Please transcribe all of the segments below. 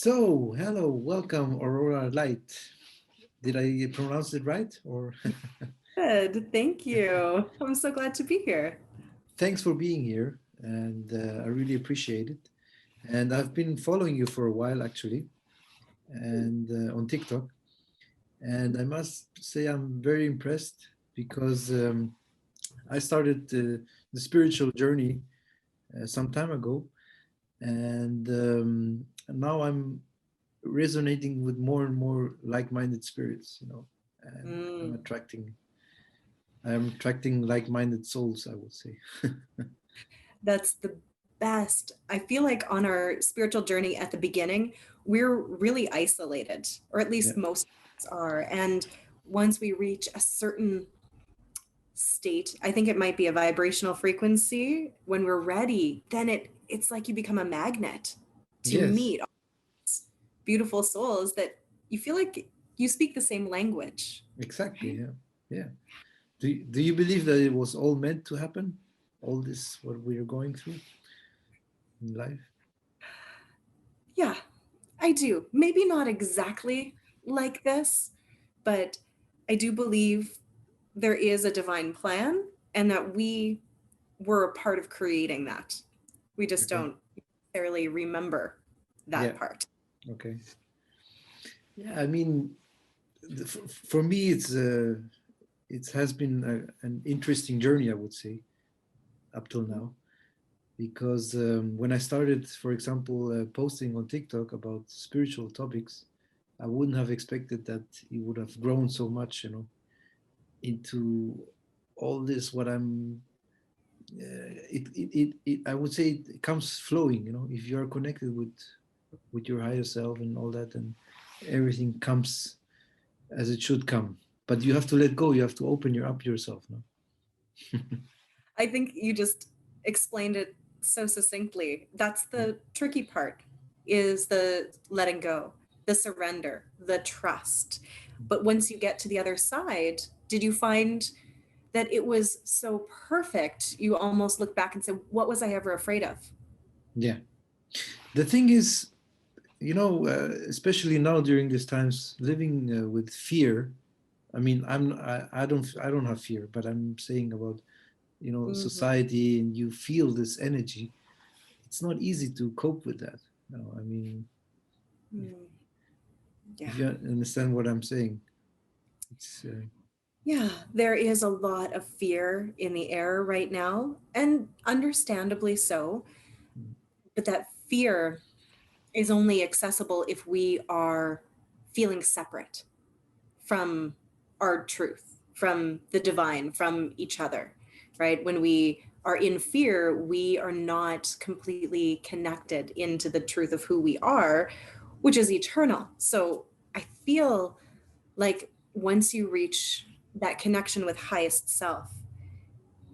So, hello, welcome, Aurora Light. Did I pronounce it right? Or Good, thank you. I'm so glad to be here. thanks for being here, and I really appreciate it. And I've been following you for a while, actually, and on TikTok. And I must say, I'm very impressed because I started the spiritual journey some time ago, and now I'm resonating with more and more like-minded spirits, and I'm Mm, attracting I'm attracting like-minded souls, I would say. that's the best. I feel like on our spiritual journey at the beginning, we're really isolated, or at Yeah. least most of us are. And once we reach a certain state, I think it might be a vibrational frequency, when we're ready, then it's like you become a magnet to Yes, meet all these beautiful souls that you feel like you speak the same language, exactly. right? Yeah. Yeah. Do you believe that it was all meant to happen? All this, what we are going through in life? Yeah, I do. Maybe not exactly like this, but I do believe there is a divine plan and that we were a part of creating that. We just Okay. don't necessarily remember Yeah. that part. Okay. Yeah. I mean, for me, it has been an interesting journey, I would say, up till now. Because when I started, for example, posting on TikTok about spiritual topics, I wouldn't have expected that it would have grown so much, into all this. What I'm, I would say it comes flowing. If you are connected with your higher self and all that, and everything comes as it should come. But you have to let go. You have to open your up yourself. No. I think you just explained it so succinctly. That's the tricky part, is the letting go, the surrender, the trust. But once you get to the other side, did you find that it was so perfect you almost look back and say, what was I ever afraid of? Yeah. The thing is, especially now during these times, living with fear. I mean, I don't have fear, but I'm saying about Hmm. society, and you feel this energy. It's not easy to cope with that. No, I mean, if Yeah. you understand what I'm saying, it's Yeah, there is a lot of fear in the air right now, and understandably so. But that fear is only accessible if we are feeling separate from our truth, from the divine, from each other, right? When we are in fear, we are not completely connected into the truth of who we are, which is eternal. So I feel like once you reach that connection with highest self,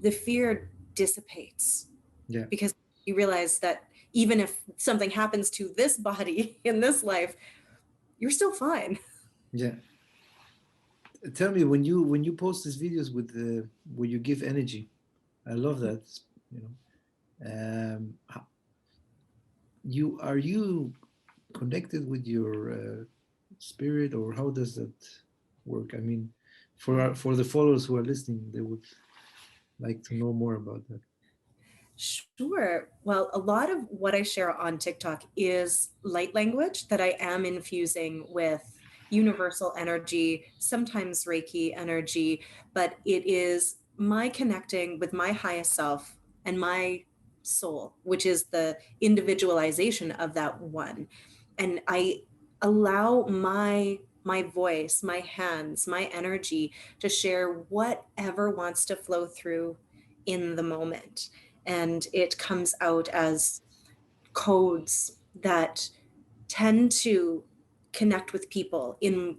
the fear dissipates yeah, because you realize that even if something happens to this body in this life, you're still fine. yeah. Tell me, when you post these videos with the where you give energy, I love that. You know, you connected with your spirit, or how does that work? I mean, for the followers who are listening, they would like to know more about that. Sure. Well, a lot of what I share on TikTok is light language that I am infusing with universal energy, sometimes Reiki energy, but it is my connecting with my highest self and my soul, which is the individualization of that one. And I allow my voice, my hands, my energy to share whatever wants to flow through in the moment, and it comes out as codes that tend to connect with people in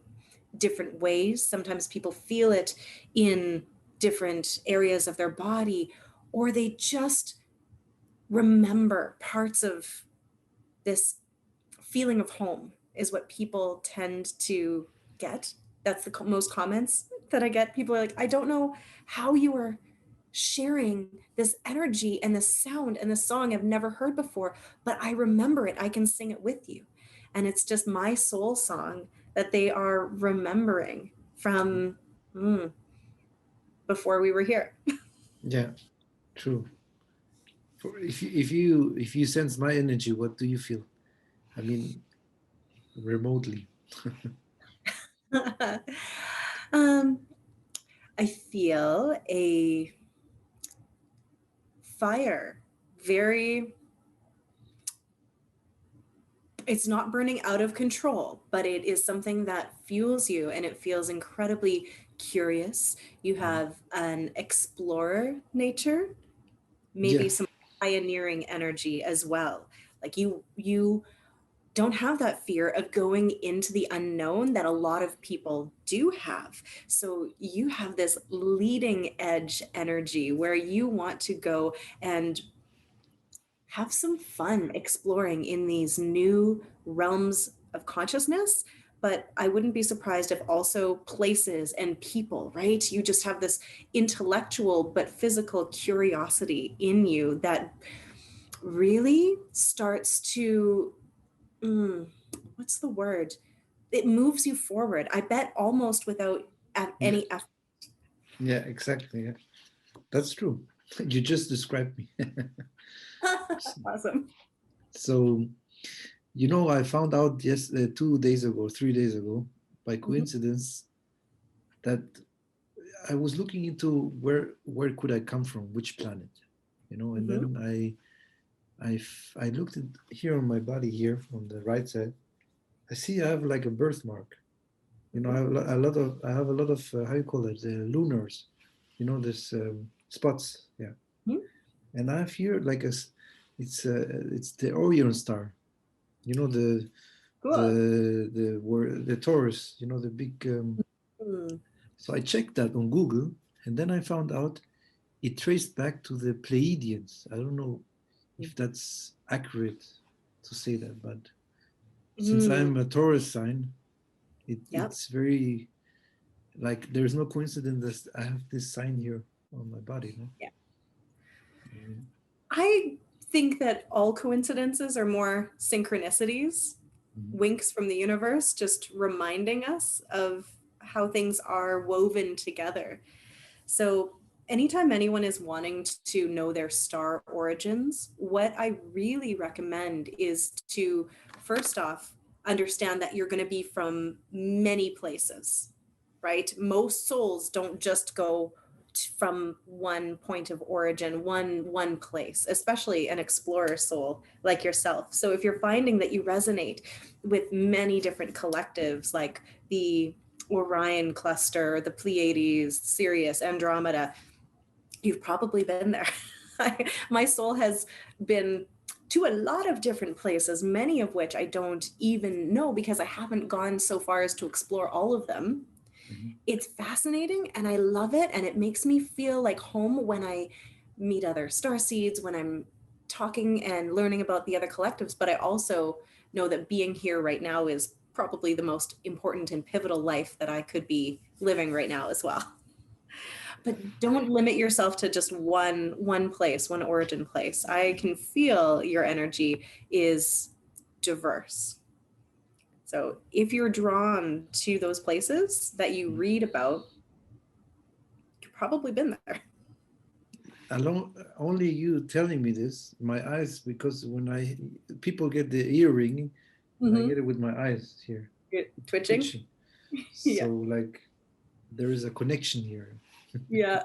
different ways. Sometimes people feel it in different areas of their body, or they just remember parts of this feeling of home, is what people tend to get. That's the most comments that I get. People are like, I don't know how you were sharing this energy and this sound and this song I've never heard before, but I remember it. I can sing it with you. and it's just my soul song that they are remembering from before we were here. Yeah, true. For if you sense my energy, what do you feel? I mean, remotely. um, I feel a fire, very, it's not burning out of control, but it is something that fuels you and it feels incredibly curious. You Mm. have an explorer nature, maybe Yeah, some pioneering energy as well. Like you don't have that fear of going into the unknown that a lot of people do have. So you have this leading edge energy where you want to go and have some fun exploring in these new realms of consciousness. But I wouldn't be surprised if also places and people, right? You just have this intellectual but physical curiosity in you that really starts to, what's the word? It moves you forward. I bet almost without yeah, any effort. yeah, exactly. Yeah. That's true. You just described me. Awesome. So, I found out 2 days ago, 3 days ago, by Mhm, coincidence, that I was looking into where could I come from, which planet, and mhm. then I looked at here on my body here on the right side. I see I have like a birthmark. I Mhm. have I have a lot of how you call it, lunars. This spots. Yeah, Mhm. and I have here like it's the Orion star. You know Cool. the Taurus. The big. Mm. So I checked that on Google, and then I found out it traced back to the Pleiadians. I don't know if that's accurate to say that, but since Mm. I'm a Taurus sign, Yep. it's very like there's no coincidence that I have this sign here on my body. No? Yeah. Mm, I think that all coincidences are more synchronicities, mhm, winks from the universe, just reminding us of how things are woven together. So, anytime anyone is wanting to know their star origins, what I really recommend is to first off understand that you're going to be from many places, right? Most souls don't just go from one point of origin, one place, especially an explorer soul like yourself. So if you're finding that you resonate with many different collectives like the Orion cluster, the Pleiades, Sirius, Andromeda, you've probably been there. My soul has been to a lot of different places, many of which I don't even know because I haven't gone so far as to explore all of them. mhm. It's fascinating and I love it. And it makes me feel like home when I meet other star seeds, when I'm talking and learning about the other collectives. But I also know that being here right now is probably the most important and pivotal life that I could be living right now as well. But don't limit yourself to just one place, one origin place. I can feel your energy is diverse. So if you're drawn to those places that you read about, you've probably been there. Along, only you telling me this, my eyes, because when people get the earring, and I Mm-hmm. get it with my eyes here, You're twitching. twitching. So Yeah. like there is a connection here. Yeah.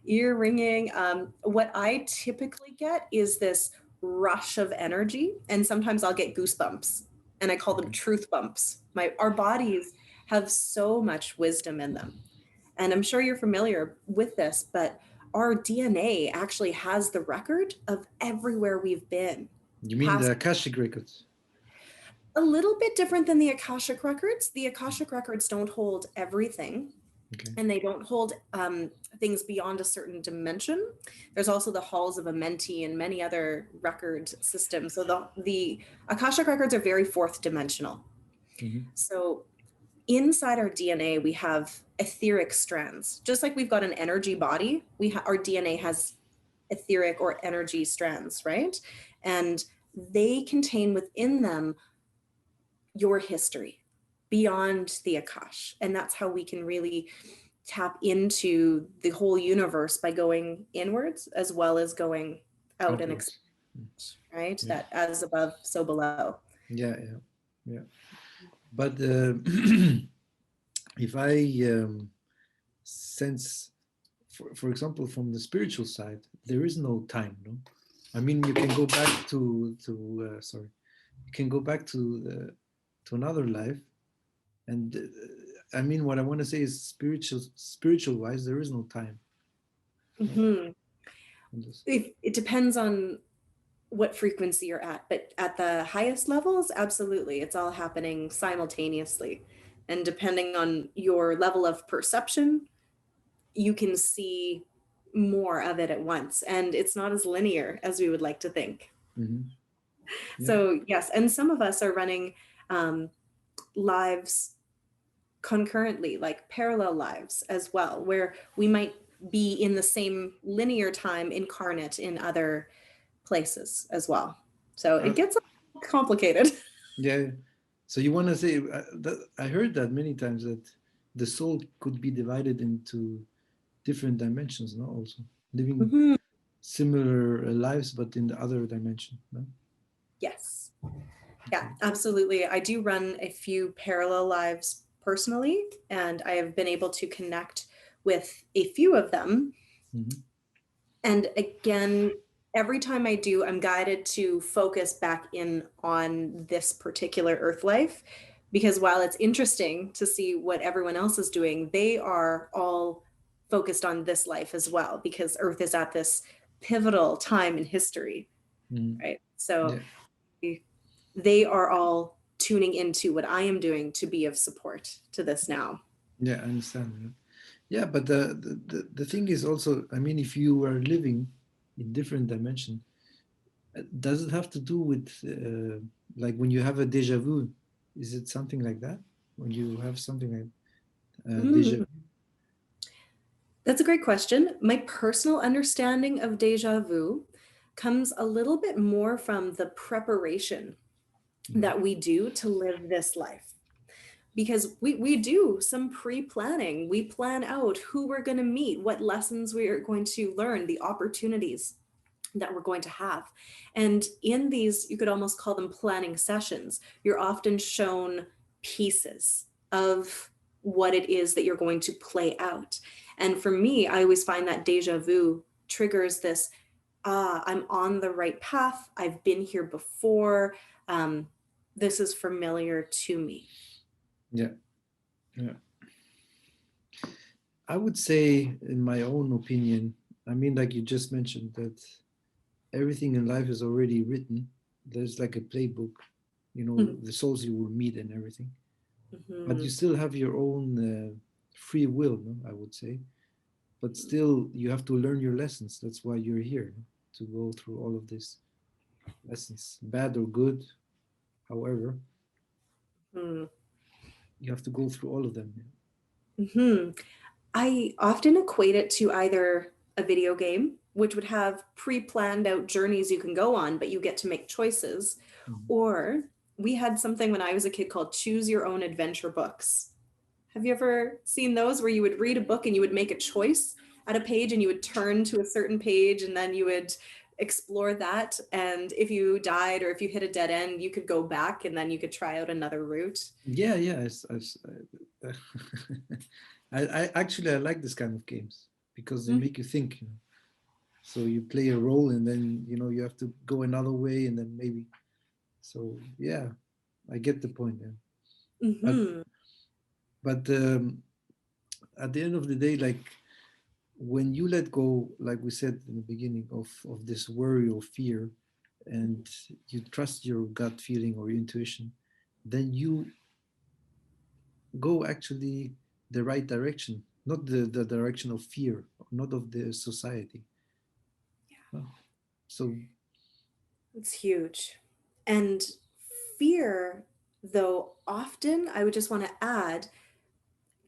Ear ringing. What I typically get is this rush of energy, and sometimes I'll get goosebumps, and I call them Okay. truth bumps. Our bodies have so much wisdom in them, and I'm sure you're familiar with this, but our DNA actually has the record of everywhere we've been. You mean the Past, Akashic records? a little bit different than the Akashic records. The Akashic records don't hold everything, Okay. and they don't hold things beyond a certain dimension. There's also the halls of Amenti and many other record systems. So the Akashic records are very fourth dimensional. Hmm. So inside our DNA, we have etheric strands. Just like we've got an energy body, our DNA has etheric or energy strands, right? And they contain within them your history beyond the Akash. And that's how we can really tap into the whole universe by going inwards as well as going out and Upwards. expand, right? Yeah, That as above, so below. yeah, yeah, yeah. But if I sense, for example, from the spiritual side, there is no time, no. I mean, you can go back to sorry, you can go back to another life, and I mean, what I want to say is spiritual wise, there is no time. No? Hmm. This. It depends on what frequency you're at, but at the highest levels, absolutely, it's all happening simultaneously. And depending on your level of perception, you can see more of it at once. And it's not as linear as we would like to think. Mm-hmm. Yeah. So, yes, and some of us are running um, lives concurrently, like parallel lives as well, where we might be in the same linear time incarnate in other places as well. So it gets complicated. Yeah. So you want to say that I heard that many times that the soul could be divided into different dimensions, no? Also living Mhm. similar lives, but in the other dimension, no? Yes. Yeah, absolutely. I do run a few parallel lives personally, and I have been able to connect with a few of them. Mm-hmm. And again, every time I do, I'm guided to focus back in on this particular Earth life. Because while it's interesting to see what everyone else is doing, they are all focused on this life as well, because Earth is at this pivotal time in history, Mm-hmm. right? So Yeah. they are all tuning into what I am doing to be of support to this now. Yeah, I understand. Yeah, but the thing is also, I mean, if you are living in different dimension, does it have to do with like when you have a déjà vu? Is it something like that? When you have something like déjà Mm, that's a great question. My personal understanding of deja vu comes a little bit more from the preparation vu? that we do to live this life. Because we do some pre-planning. We plan out who we're going to meet, what lessons we are going to learn, the opportunities that we're going to have. And in these, you could almost call them planning sessions, you're often shown pieces of what it is that you're going to play out. And for me, I always find that deja vu triggers this, I'm on the right path. I've been here before. This is familiar to me. Yeah, yeah. I would say, in my own opinion, I mean, like you just mentioned, that everything in life is already written. There's like a playbook, you know, Mhm. the souls you will meet and everything. But you Mhm. still have your own free will, no? I would say. But still, you have to learn your lessons. That's why you're here, no? To go through all of these lessons, bad or good. However, Mhm. you have to go through all of them. Mhm. I often equate it to either a video game, which would have pre-planned out journeys you can go on, but you get to make choices, Mhm. or we had something when I was a kid called choose your own adventure books. Have you ever seen those where you would read a book and you would make a choice at a page and you would turn to a certain page and then you would explore that? And if you died or if you hit a dead end, you could go back and then you could try out another route. Yeah, yeah. I actually I like this kind of games because they Mhm. make you think. You know? So you play a role and then you know you have to go another way and then maybe. So yeah, I get the point. Yeah. But Mhm. but at the end of the day, like when you let go, like we said in the beginning, of this worry or fear, and you trust your gut feeling or your intuition, then you go actually the right direction, not the direction of fear, not of the society. No. So It's huge. And fear, though, often I would just want to add,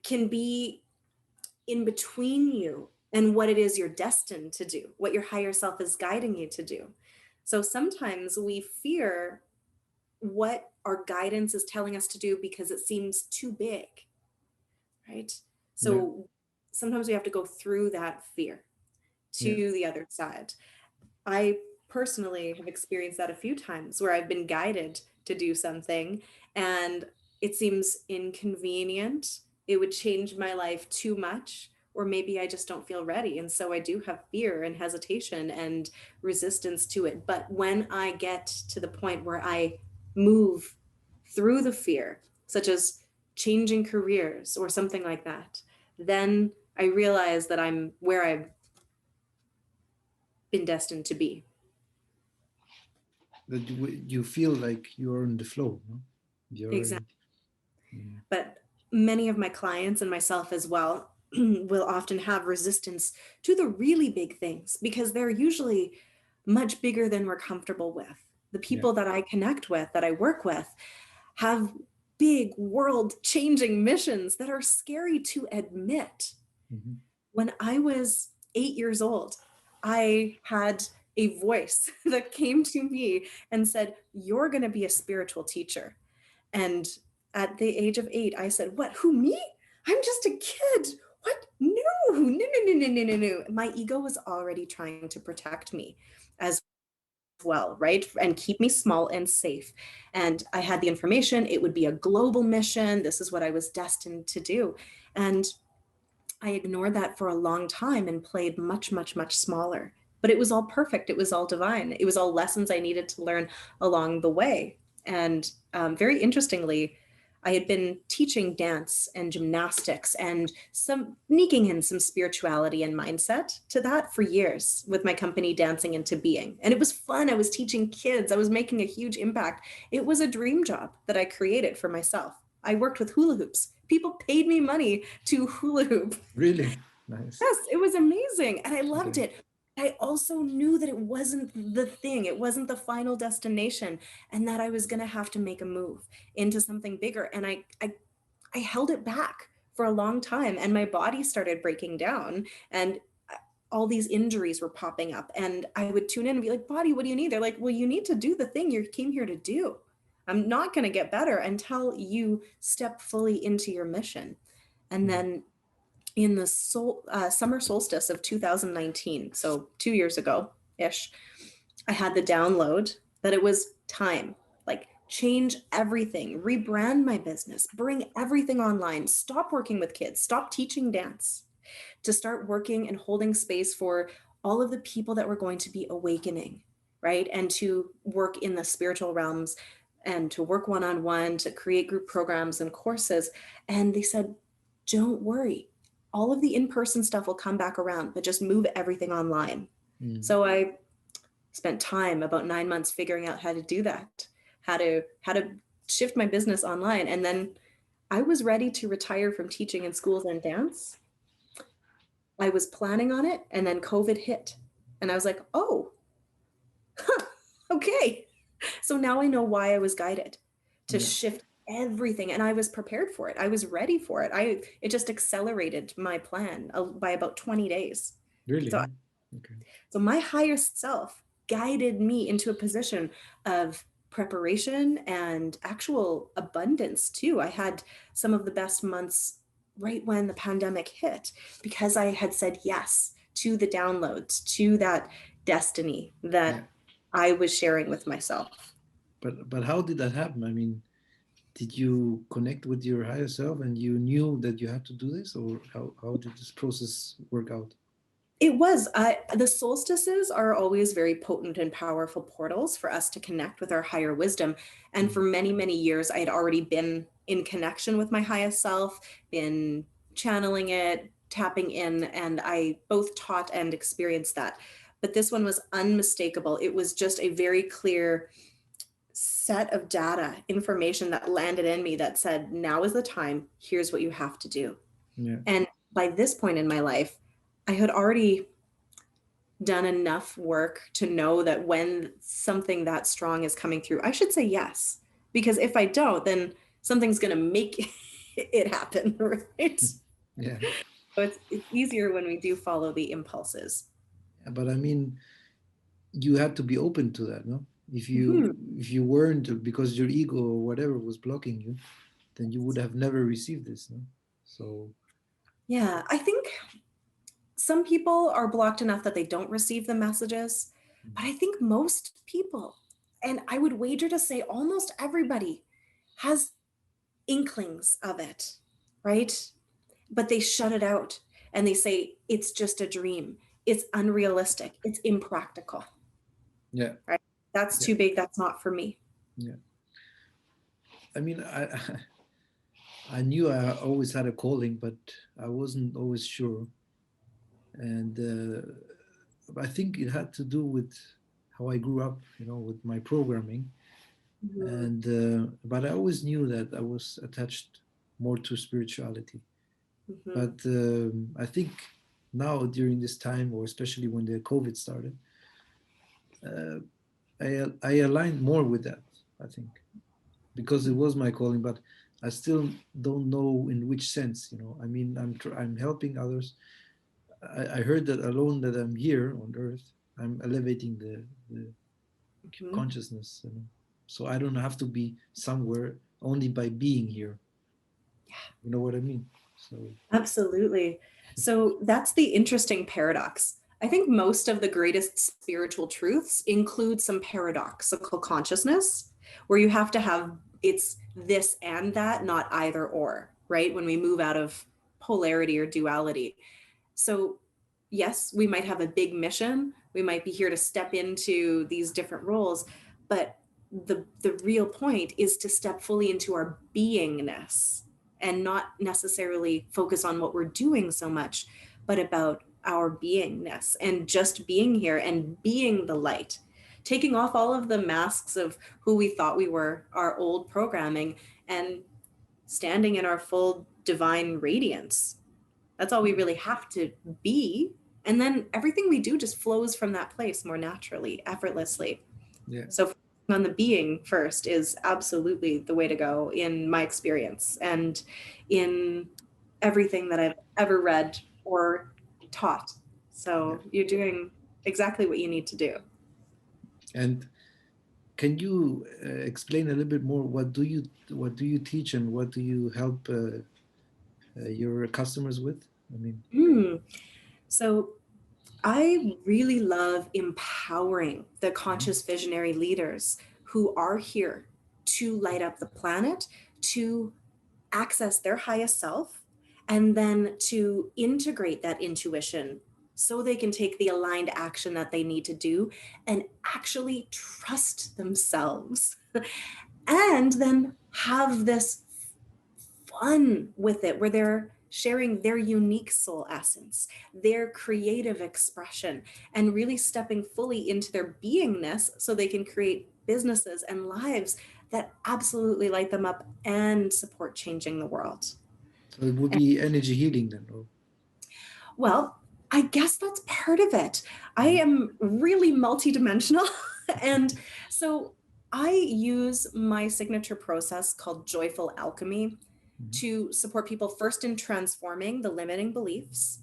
can be in between you and what it is you're destined to do, what your higher self is guiding you to do. So sometimes we fear what our guidance is telling us to do because it seems too big, right? Yeah. So sometimes we have to go through that fear Yeah. to the other side. I personally have experienced that a few times where I've been guided to do something and it seems inconvenient. It would change my life too much, or maybe I just don't feel ready. And so I do have fear and hesitation and resistance to it. But when I get to the point where I move through the fear, such as changing careers or something like that, then I realize that I'm where I've been destined to be. That you feel like you're in the flow, no? You're Exactly. mm, But many of my clients and myself as well will often have resistance to the really big things because they're usually much bigger than we're comfortable with. The yeah. people that I connect with, that I work with, have big world changing missions that are scary to admit. Hmm. When I was 8 years old, I had a voice that came to me and said, "You're going to be a spiritual teacher." And at the age of 8, I said, "What? Who, me? I'm just a kid. What? No, no, no, no, no, no, no, no." My ego was already trying to protect me as well, right? And keep me small and safe. And I had the information. It would be a global mission. This is what I was destined to do. And I ignored that for a long time and played much, much, much smaller. But it was all perfect. It was all divine. It was all lessons I needed to learn along the way. And very interestingly, I had been teaching dance and gymnastics and some sneaking in some spirituality and mindset to that for years with my company Dancing into Being. And it was fun. I was teaching kids, I was making a huge impact. It was a dream job that I created for myself. I worked with hula hoops. People paid me money to hula hoop. Really nice. Yes, it was amazing and I loved Okay. it. I also knew that it wasn't the thing, it wasn't the final destination, and that I was going to have to make a move into something bigger. And I held it back for a long time, and my body started breaking down, and all these injuries were popping up. And I would tune in and be like, "Body, what do you need?" They're like, "Well, you need to do the thing you came here to do. I'm not going to get better until you step fully into your mission." And Mm. then in the summer solstice of 2019, so 2 years ago ish, I had the download that it was time, like change everything, rebrand my business, bring everything online, stop working with kids, stop teaching dance, to start working and holding space for all of the people that were going to be awakening, right? And to work in the spiritual realms and to work one on one, to create group programs and courses. And they said, "Don't worry. All of the in person stuff will come back around, but just move everything online." Mm. So I spent time, about 9 months, figuring out how to do that, how to shift my business online. And then I was ready to retire from teaching in schools and dance. I was planning on it, and then COVID hit. And I was like, "Oh, okay." So now I know why I was guided to Yeah. shift everything, and I was prepared for it. I was ready for it. It just accelerated my plan by about 20 days. Really? So Huh? Okay. so my highest self guided me into a position of preparation and actual abundance too. I had some of the best months right when the pandemic hit because I had said yes to the downloads, to that destiny Yeah. that I was sharing with myself. But how did that happen? I mean, did you connect with your higher self and you knew that you had to do this, or how did this process work out? It was. The solstices are always very potent and powerful portals for us to connect with our higher wisdom. And Mm. for many, many years, I had already been in connection with my highest self, been channeling it, tapping in, and I both taught and experienced that. But this one was unmistakable. It was just a very clear set of data, information that landed in me that said, "Now is the time. Here's what you have to do." Yeah. And by this point in my life, I had already done enough work to know that when something that strong is coming through, I should say yes. Because if I don't, then something's going to make it happen, right? So Yeah. it's easier when we do follow the impulses. But I mean, you had to be open to that, no? If Mhm. you weren't, because your ego or whatever was blocking you, then you would have never received this. No? So Yeah, I think some people are blocked enough that they don't receive the messages, but I think most people, and I would wager to say almost everybody, has inklings of it, right? But they shut it out and they say it's just a dream. It's unrealistic. It's impractical, yeah, right? That's yeah, too big. That's not for me. yeah. I mean, I knew I always had a calling, but I wasn't always sure. And I think it had to do with how I grew up, with my programming. Mhm. And but I always knew that I was attached more to spirituality. Mhm. But I think now during this time, or especially when the COVID started, uh, I aligned more with that. I think because it was my calling, but I still don't know in which sense. I mean, I'm helping others. I heard that alone that I'm here on Earth, I'm elevating the Mhm. consciousness. So I don't have to be somewhere only by being here. You know what I mean? So Absolutely. So that's the interesting paradox. I think most of the greatest spiritual truths include some paradoxical consciousness where you have to have it's this and that, not either or, right? When we move out of polarity or duality. So, yes, we might have a big mission. We might be here to step into these different roles, but the real point is to step fully into our beingness and not necessarily focus on what we're doing so much, but about our beingness and just being here and being the light, taking off all of the masks of who we thought we were, our old programming, and standing in our full divine radiance. That's all we really have to be. And then everything we do just flows from that place more naturally, effortlessly. yeah, So focusing on the being first is absolutely the way to go in my experience and in everything that I've ever read or taught. yeah. So you're doing exactly what you need to do. And can you explain a little bit more? What do you teach and what do you help your customers with? I mean, Hmm. So I really love empowering the mhm, conscious visionary leaders who are here to light up the planet, to access their highest self, and then to integrate that intuition so they can take the aligned action that they need to do and actually trust themselves and then have this fun with it where they're sharing their unique soul essence, their creative expression, and really stepping fully into their beingness so they can create businesses and lives that absolutely light them up and support changing the world. so it would And be energy healing then, or well, I guess that's part of it. I mhm, am really multidimensional. And so I use my signature process called joyful alchemy mhm, to support people first in transforming the limiting beliefs,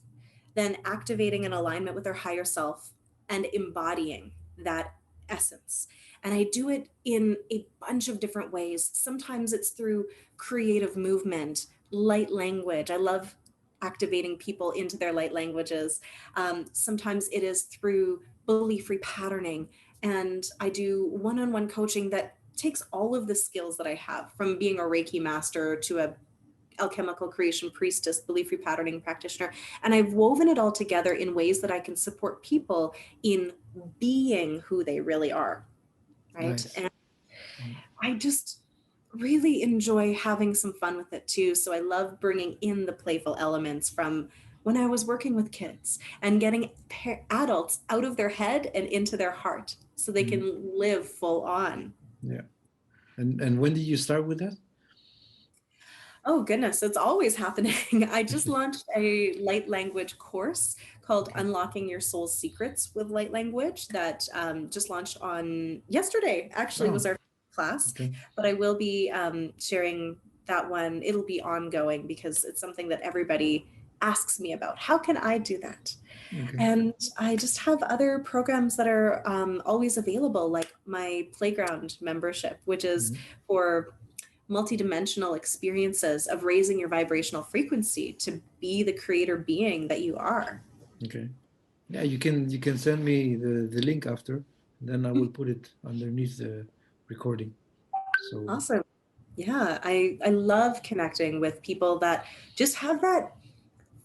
then activating an alignment with their higher self and embodying that essence. And I do it in a bunch of different ways. Sometimes it's through creative movement, light language. I love activating people into their light languages. Sometimes it is through belief repatterning. And I do one on one coaching that takes all of the skills that I have from being a Reiki master to a alchemical creation priestess, belief repatterning practitioner. And I've woven it all together in ways that I can support people in being who they really are. Right. nice. And Mhm. I just really enjoy having some fun with it too. So I love bringing in the playful elements from when I was working with kids and getting adults out of their head and into their heart so they Mhm. can live full on. Yeah. And when did you start with that? Oh goodness, it's always happening. I just launched a light language course called Okay. Unlocking Your Soul's Secrets with Light Language that just launched on yesterday, actually, Oh, was our class. okay. But I will be sharing that one. It'll be ongoing because it's something that everybody asks me about. How can I do that? Okay. And I just have other programs that are always available, like my Playground membership, which is Mhm. for multidimensional experiences of raising your vibrational frequency to be the creator being that you are. Okay. Yeah, you can send me the link after, then I will put it underneath the recording. So Awesome. Yeah, I love connecting with people that just have that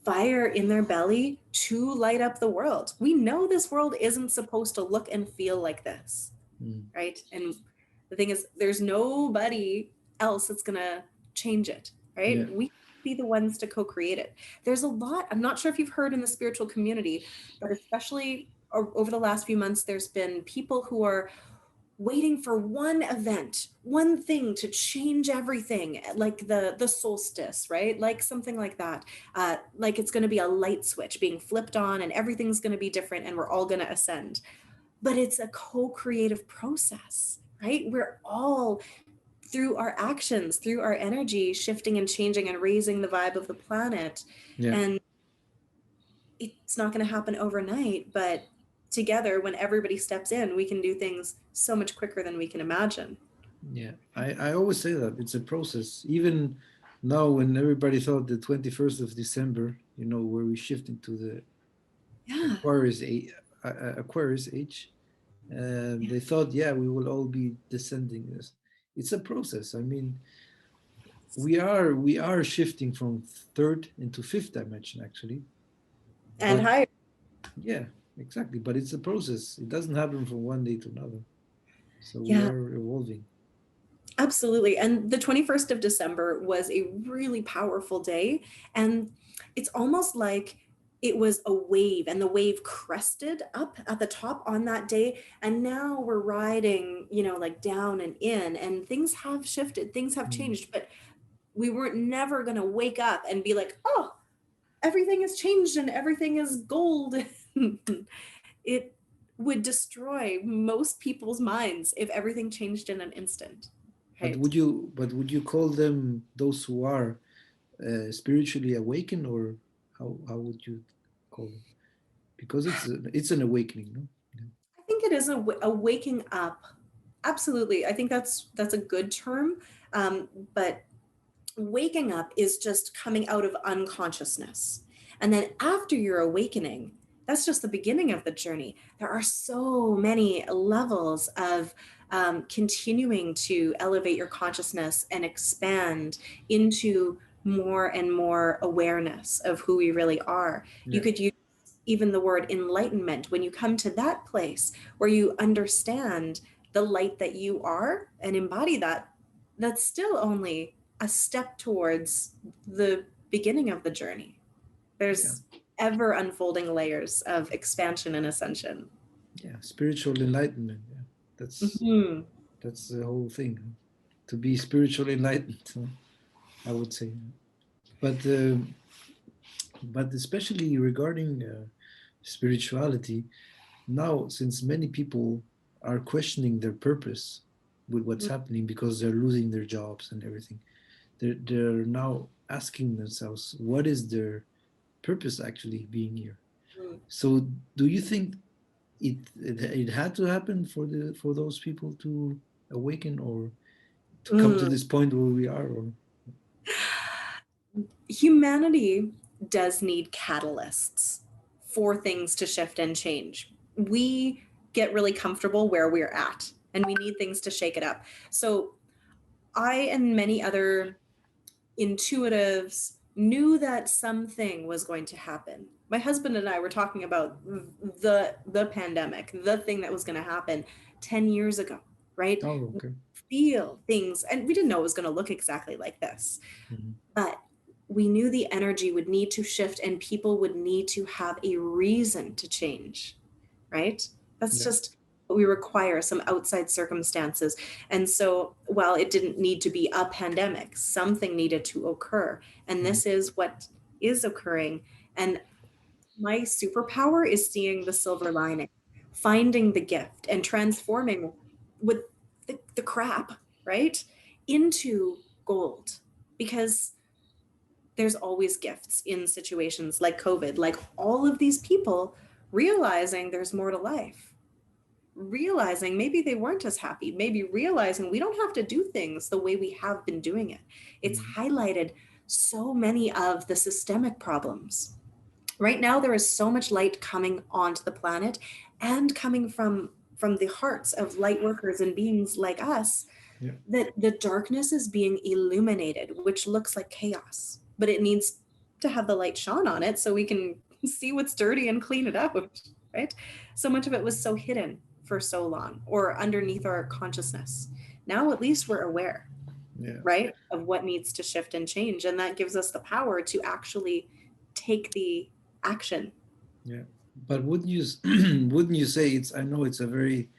fire in their belly to light up the world. We know this world isn't supposed to look and feel like this, mm, right? And the thing is, there's nobody else that's going to change it, right? yeah, We be the ones to co-create it. There's a lot, I'm not sure if you've heard in the spiritual community, but especially over the last few months, there's been people who are waiting for one event, one thing to change everything, like the solstice, right? Like something like that. Like it's going to be a light switch being flipped on and everything's going to be different and we're all going to ascend. But it's a co-creative process, right? We're all through our actions, through our energy, shifting and changing and raising the vibe of the planet. yeah, And it's not going to happen overnight, but together, when everybody steps in, we can do things so much quicker than we can imagine. yeah. I always say that it's a process. Even now, when everybody thought the 21st of December, where we shift into the Yeah. Aquarius age, Aquarius age, they thought, yeah, we will all be descending. It's a process. I mean, we are shifting from third into fifth dimension, actually. And But higher. yeah, exactly. But it's a process. It doesn't happen from one day to another. So we Yeah, are evolving. absolutely. And the 21st of December was a really powerful day. And it's almost like it was a wave and the wave crested up at the top on that day. And now we're riding, like down and in, and things have shifted, things have Mm. changed. But we weren't never going to wake up and be like, oh, everything has changed and everything is gold. It would destroy most people's minds if everything changed in an instant, But right? would you call them those who are spiritually awakened, or how would you call them? Because it's an awakening, no? Yeah. I think it is a waking up. Absolutely. I think that's a good term. But waking up is just coming out of unconsciousness. And then after your awakening, that's just the beginning of the journey. There are so many levels of continuing to elevate your consciousness and expand into more and more awareness of who we really are. You Yeah. could use even the word enlightenment when you come to that place where you understand the light that you are and embody that. That's still only a step towards the beginning of the journey. Yeah. There's ever unfolding layers of expansion and ascension. Yeah. Spiritual enlightenment. Yeah. That's Hmm. that's the whole thing. To be spiritually enlightened, I would say. But especially regarding spirituality, now since many people are questioning their purpose with what's happening because they're losing their jobs and everything, they're now asking themselves, what is their purpose actually being here? So do you think it had to happen for those people to awaken, or to come to Mm. this point where we are, or Humanity does need catalysts for things to shift and change. We get really comfortable where we're at and we need things to shake it up. So I and many other intuitives knew that something was going to happen. My husband and I were talking about the pandemic, the thing that was going to happen 10 years ago, right? oh, okay. Feel things, and we didn't know it was going to look exactly like this, Mhm. but we knew the energy would need to shift and people would need to have a reason to change, right? That's Yeah. just what we require, some outside circumstances. And so while it didn't need to be a pandemic, something needed to occur. And Mhm. this is what is occurring. And my superpower is seeing the silver lining, finding the gift and transforming with the crap, right, into gold. Because there's always gifts in situations like COVID, like all of these people realizing there's more to life, realizing maybe they weren't as happy, maybe realizing we don't have to do things the way we have been doing it. It's Mm. highlighted so many of the systemic problems. Right now, there is so much light coming onto the planet and coming from the hearts of light workers and beings like us, Yeah. that the darkness is being illuminated, which looks like chaos, but it needs to have the light shone on it so we can see what's dirty and clean it out, right? So much of it was so hidden for so long or underneath our consciousness. Now, at least we're aware, Yeah. right, of what needs to shift and change. And that gives us the power to actually take the action. Yeah. But wouldn't you wouldn't you say it's? I know it's a very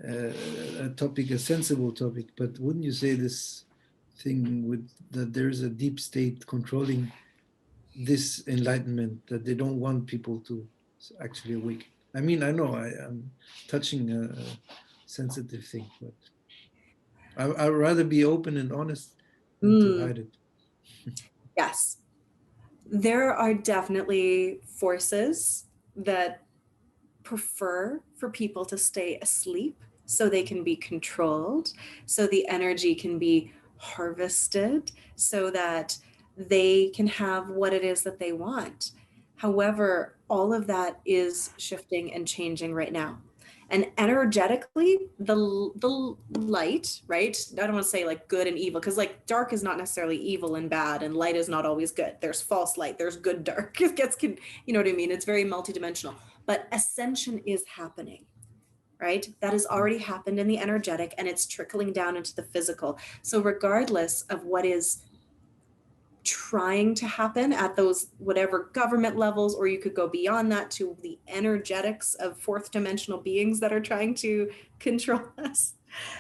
a topic, a sensible topic, but wouldn't you say this thing with that there's a deep state controlling this enlightenment, that they don't want people to actually awaken? I mean, I know I'm touching a sensitive thing, but I'd rather be open and honest than to Mm, hide it. yes, there are definitely forces that prefer for people to stay asleep so they can be controlled, so the energy can be harvested, so that they can have what it is that they want. However, all of that is shifting and changing right now. And energetically, the light, right? I don't want to say like good and evil, because like dark is not necessarily evil and bad, and light is not always good. There's false light, there's good dark. It gets, you know what I mean? It's very multidimensional. But ascension is happening, right? That has already happened in the energetic and it's trickling down into the physical. So regardless of what is trying to happen at those whatever government levels, or you could go beyond that to the energetics of fourth dimensional beings that are trying to control us,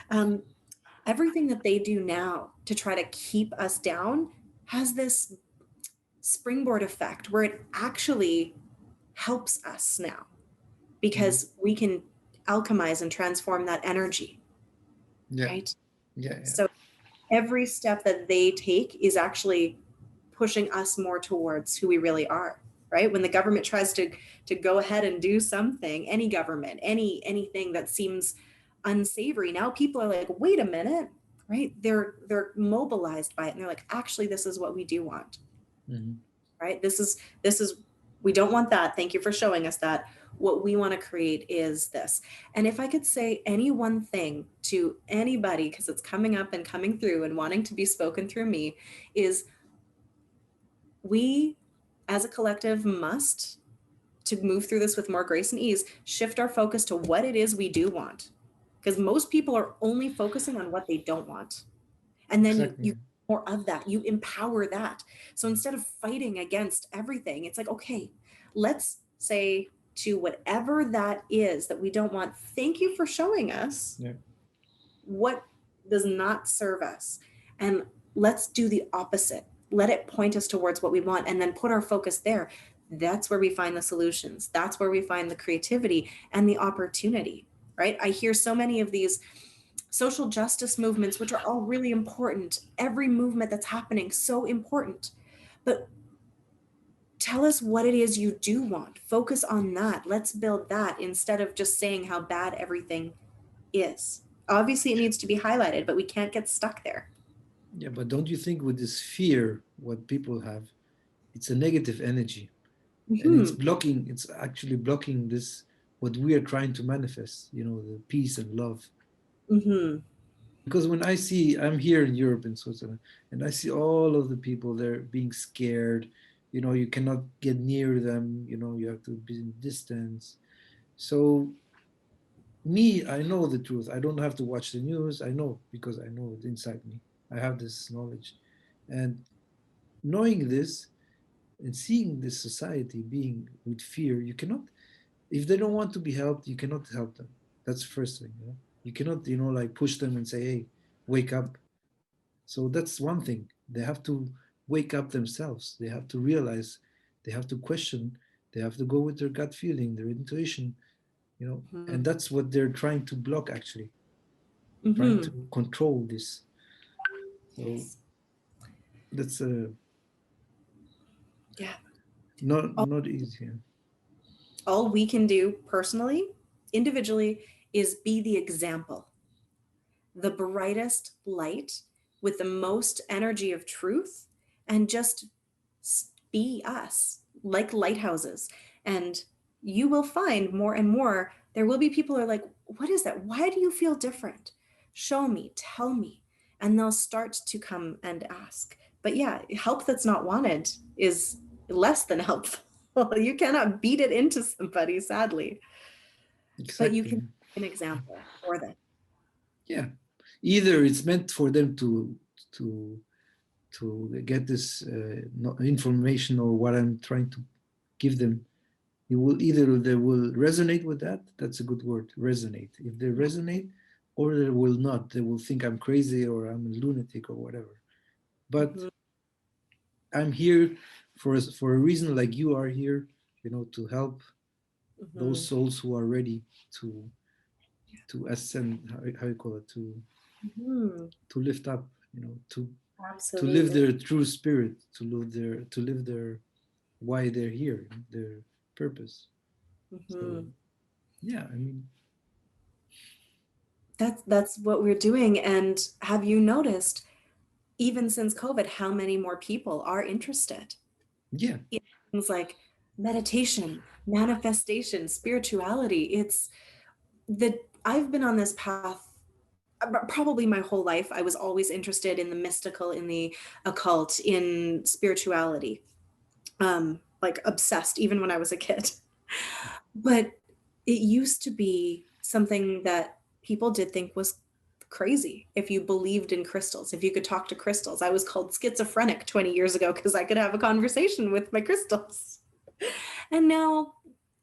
um, everything that they do now to try to keep us down has this springboard effect where it actually helps us now, Mm. because we can alchemize and transform that energy, Yeah, right? yeah, yeah. So every step that they take is actually pushing us more towards who we really are, right? When the government tries to go ahead and do something, any government, anything that seems unsavory, now people are like, wait a minute, right? They're mobilized by it and they're like, actually, this is what we do want, Mm-hmm. right? This is we don't want that. Thank you for showing us that. What we want to create is this. And if I could say any one thing to anybody, because it's coming up and coming through and wanting to be spoken through me, is we as a collective must, to move through this with more grace and ease, shift our focus to what it is we do want. Because most people are only focusing on what they don't want. And then you Exactly. more of that, you empower that. So instead of fighting against everything, it's like, okay, let's say to whatever that is that we don't want, thank you for showing us Yeah. what does not serve us, and let's do the opposite. Let it point us towards what we want and then put our focus there. That's where we find the solutions, that's where we find the creativity and the opportunity, right? I hear so many of these social justice movements, which are all really important. Every movement that's happening, so important. But tell us what it is you do want. Focus on that. Let's build that instead of just saying how bad everything is. Obviously, it needs to be highlighted, but we can't get stuck there. Yeah, but don't you think with this fear, what people have, it's a negative energy, and Mm-hmm. it's actually blocking this, what we are trying to manifest, the peace and love. Mm-hmm. Because when I'm here in Europe, in Switzerland, and I see all of the people there being scared, you cannot get near them, you have to be in distance. So me, I know the truth. I don't have to watch the news. I know, because I know it inside me. I have this knowledge. And knowing this and seeing this society being with fear, you cannot, if they don't want to be helped, you cannot help them. That's the first thing. You cannot, like push them and say, hey, wake up. So that's one thing. They have to wake up themselves. They have to realize, they have to question, they have to go with their gut feeling, their intuition, and that's what they're trying to block, actually, trying Mm-hmm. to control this. So Yes. that's a Yeah. Not easy. All we can do personally, individually, is be the example, the brightest light with the most energy of truth, and just be us like lighthouses. And you will find more and more there will be people who are like, what is that? Why do you feel different? Show me, tell me. And they'll start to come and ask. But yeah, help that's not wanted is less than helpful. You cannot beat it into somebody, sadly, but you Exactly. can be an example for them. Yeah. Either it's meant for them to get this information or what I'm trying to give them. It will either they will resonate with that. That's a good word, resonate. If they resonate, or they will not. They will think I'm crazy or I'm a lunatic or whatever. But Mhm, I'm here for a reason, like you are here, to help those mhm, souls who are ready to ascend. How you call it? mhm. To lift up. To live Absolutely. their true spirit, to live their why they're here, their purpose. So Mhm. yeah, I mean, That's what we're doing. And have you noticed, even since COVID, how many more people are interested yeah, in things like meditation, manifestation, spirituality? It's the I've been on this path probably my whole life. I was always interested in the mystical, in the occult, in spirituality. Like obsessed even when I was a kid. But it used to be something that people did think was crazy if you believed in crystals, if you could talk to crystals. I was called schizophrenic 20 years ago because I could have a conversation with my crystals. And now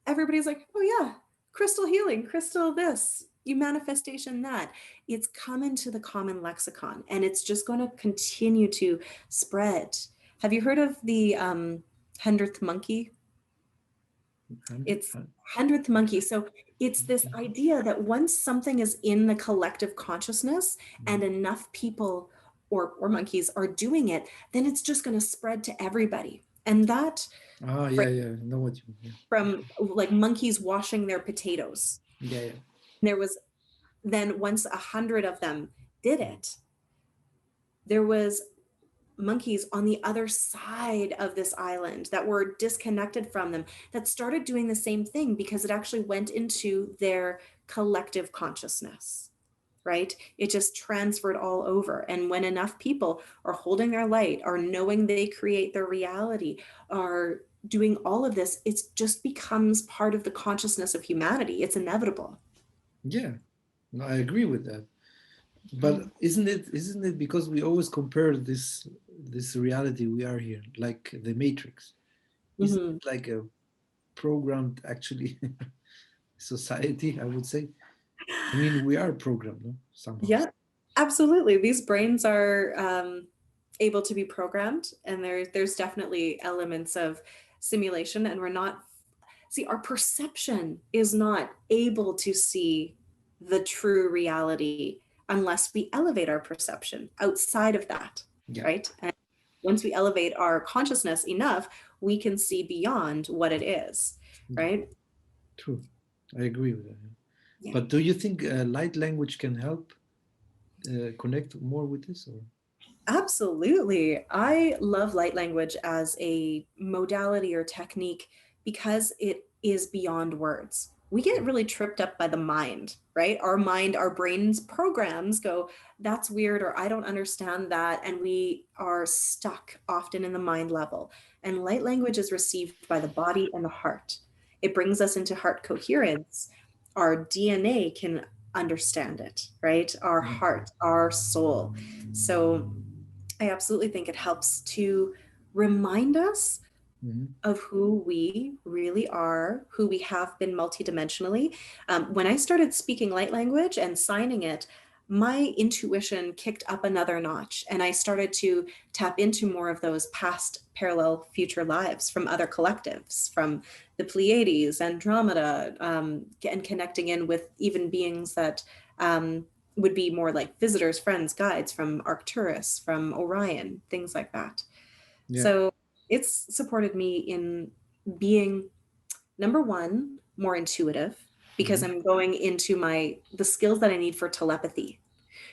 everybody's like, oh, yeah, crystal healing, crystal this, you manifestation that. It's come into the common lexicon and it's just going to continue to spread. Have you heard of the 100th monkey? hundred, It's 100th monkey. So it's this idea that once something is in the collective consciousness and enough people or monkeys are doing it, then it's just going to spread to everybody. And that yeah, yeah, I know what you mean. from like monkeys washing their potatoes. Yeah, yeah, There was then once 100 of them did it, there was monkeys on the other side of this island that were disconnected from them that started doing the same thing because it actually went into their collective consciousness, right? It just transferred all over. And when enough people are holding their light, are knowing they create their reality, are doing all of this, it just becomes part of the consciousness of humanity. It's inevitable. yeah. No, I agree with that. But isn't it because we always compare this reality we are here, like the Matrix? Isn't Mm-hmm. it like a programmed actually society? I would say. I mean, we are programmed, no? Somehow. Yeah, absolutely. These brains are able to be programmed, and there's definitely elements of simulation, and we're not see our perception is not able to see the true reality unless we elevate our perception outside of that, Yeah. right? And once we elevate our consciousness enough, we can see beyond what it is, Yeah. right? True. I agree with that. Yeah. But do you think light language can help connect more with this? Or Absolutely. I love light language as a modality or technique because it is beyond words. We get really tripped up by the mind, right? Our mind, our brain's programs go, that's weird, or I don't understand that. And we are stuck often in the mind level. And light language is received by the body and the heart. It brings us into heart coherence. Our DNA can understand it, right? Our yeah. heart, our soul. So I absolutely think it helps to remind us Mhm. of who we really are, who we have been multidimensionally. When I started speaking light language and signing it, my intuition kicked up another notch, and I started to tap into more of those past parallel future lives from other collectives, from the Pleiades, Andromeda, and connecting in with even beings that would be more like visitors, friends, guides from Arcturus, from Orion, things like that. Yeah. So it's supported me in being, number one, more intuitive, because Mhm. I'm going into the skills that I need for telepathy,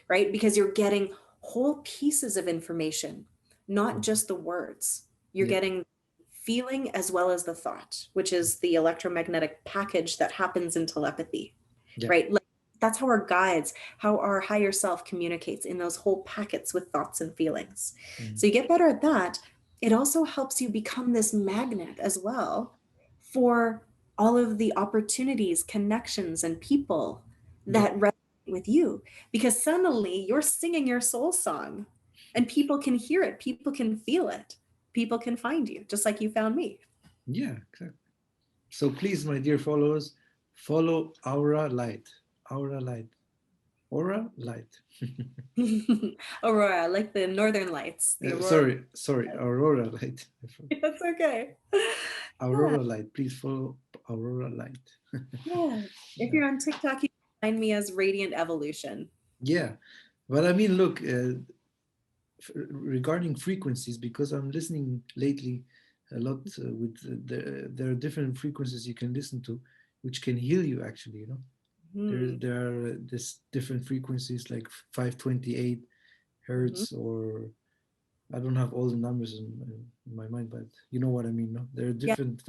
right? Because you're getting whole pieces of information, not Mhm. just the words. You're Yeah, getting feeling as well as the thought, which is the electromagnetic package that happens in telepathy, yeah. right? Like, that's how our guides, how our higher self communicates in those whole packets with thoughts and feelings. Mhm. So you get better at that. It also helps you become this magnet as well for all of the opportunities, connections, and people Yeah, that resonate with you, because suddenly you're singing your soul song and people can hear it, people can feel it, people can find you, just like you found me. yeah, exactly. So please, my dear followers, follow Aura Light. Aura Light. Aura Light. Aurora, like the northern lights, the aurora. Sorry, Aurora Light. That's okay. Yeah, Aurora Light. Please follow Aurora Light. yeah. If Yeah. you're on TikTok, you can find me as Radiant Evolution. Yeah. But I mean, look, regarding frequencies, because I'm listening lately a lot with there are different frequencies you can listen to, which can heal you actually, you know. Hmm. There are this different frequencies like 528 Hmm. hertz, or I don't have all the numbers in my mind, but you know what I mean, no? There are Yeah. different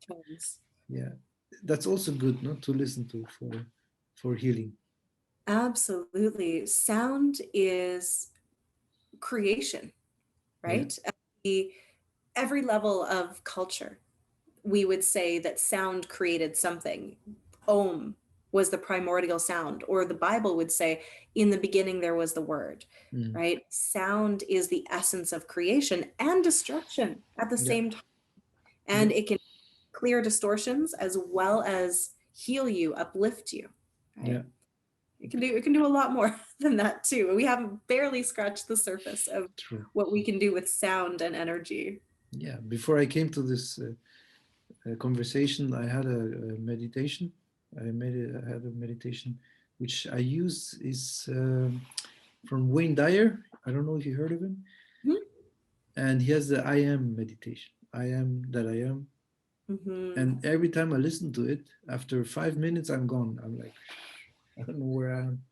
Tones. yeah. That's also good, not to listen to for healing. Absolutely. Sound is creation, Yeah. right? At every level of culture, we would say that sound created something. Om was the primordial sound, or the Bible would say, in the beginning there was the word, Mm. right? Sound is the essence of creation and destruction at the Yeah. same time. Yeah. And it can clear distortions as well as heal you, uplift you, Yeah. right? It can do a lot more than that too. We haven't barely scratched the surface of True. what we can do with sound and energy. Yeah. Before I came to this conversation, I had a meditation. I had a meditation, which I use is from Wayne Dyer. I don't know if you heard of him. And he has the I am meditation. I am that I am. Mm-hmm. And every time I listen to it, after 5 minutes, I'm gone. I'm like, I don't know where I am.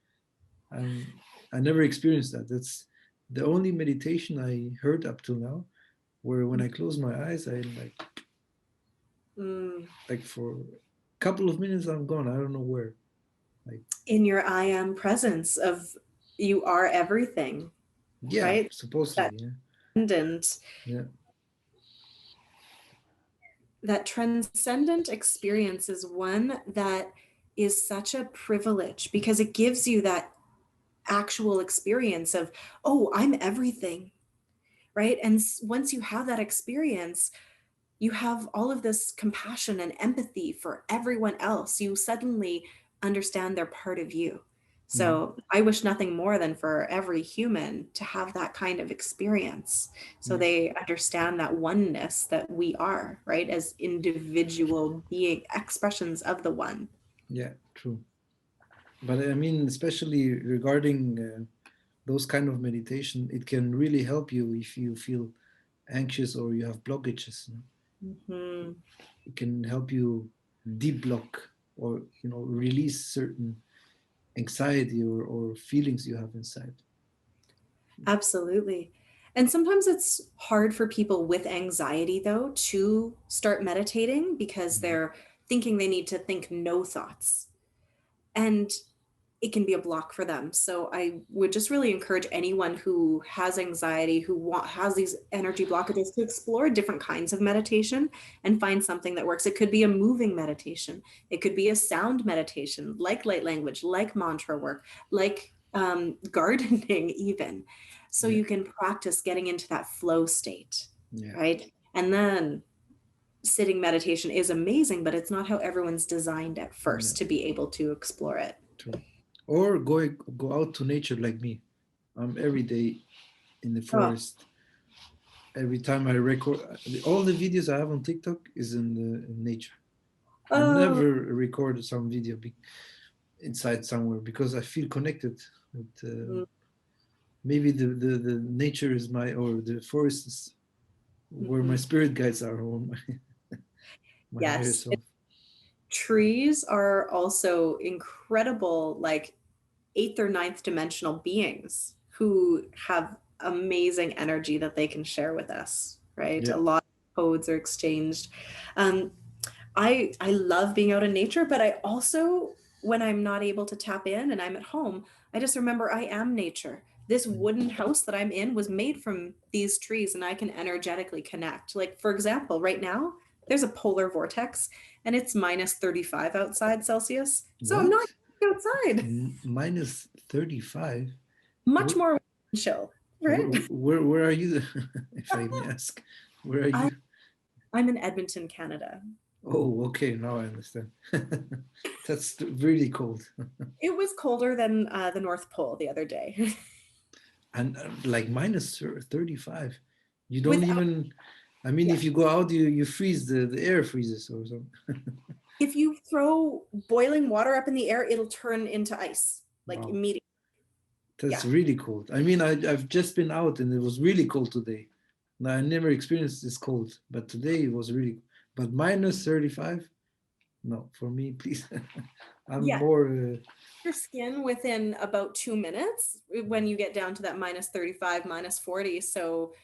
I'm, I never experienced that. That's the only meditation I heard up till now, where when I close my eyes, I Mm. like for a couple of minutes, I'm gone. I don't know where. Like, In your I am presence of you are everything, yeah, right? That supposedly, yeah, transcendent, yeah, that transcendent experience is one that is such a privilege because it gives you that actual experience of, oh, I'm everything, right? And once you have that experience, you have all of this compassion and empathy for everyone else. You suddenly understand they're part of you. mm, So I wish nothing more than for every human to have that kind of experience so yeah, they understand that oneness that we are, right? As individual being expressions of the one. yeah, true. But I mean, especially regarding those kind of meditation, it can really help you if you feel anxious or you have blockages. You know? Mhm. It can help you deblock or release certain anxiety or feelings you have inside. Absolutely. And sometimes it's hard for people with anxiety, though, to start meditating because Mhm. they're thinking they need to think no thoughts. And it can be a block for them. So I would just really encourage anyone who has anxiety, has these energy blockages, to explore different kinds of meditation and find something that works. It could be a moving meditation. It could be a sound meditation, like light language, like mantra work, like gardening, even. So Yeah, you can practice getting into that flow state, yeah, right? And then sitting meditation is amazing, but it's not how everyone's designed at yeah, first to be able to explore it. true. Or go out to nature like me. I'm every day in the Oh, forest. Every time I record, all the videos I have on TikTok is in nature. I oh, never record some video inside somewhere because I feel connected with. mm, Maybe the nature is my or the forest is where my spirit guides are, or my higher Yes. self. Trees are also incredible, like eighth or ninth dimensional beings who have amazing energy that they can share with us, right? Yeah. A lot of codes are exchanged. Um, I love being out in nature, but I also, when I'm not able to tap in and I'm at home, I just remember I am nature. This Mm. wooden house that I'm in was made from these trees, and I can energetically connect. Like, for example, right now, there's a polar vortex and it's minus 35 outside Celsius. So I'm not What? outside. Minus 35? Much What? more chill, right? Where are you? If I may ask, where are I, you? I'm in Edmonton, Canada. Oh, okay. Now I understand. That's really cold. It was colder than the North Pole the other day. And like minus 35. You don't Without, even, I mean, yeah. if you go out, you freeze, the air freezes or something. If you throw boiling water up in the air, it'll turn into ice, like Wow. immediately. That's Yeah. really cold. I mean, I've just been out and it was really cold today. Now, I never experienced this cold, but today it was really, but minus 35? No, for me, please. I'm Yeah. more, Your skin within about 2 minutes when you get down to that minus 35, minus 40. So,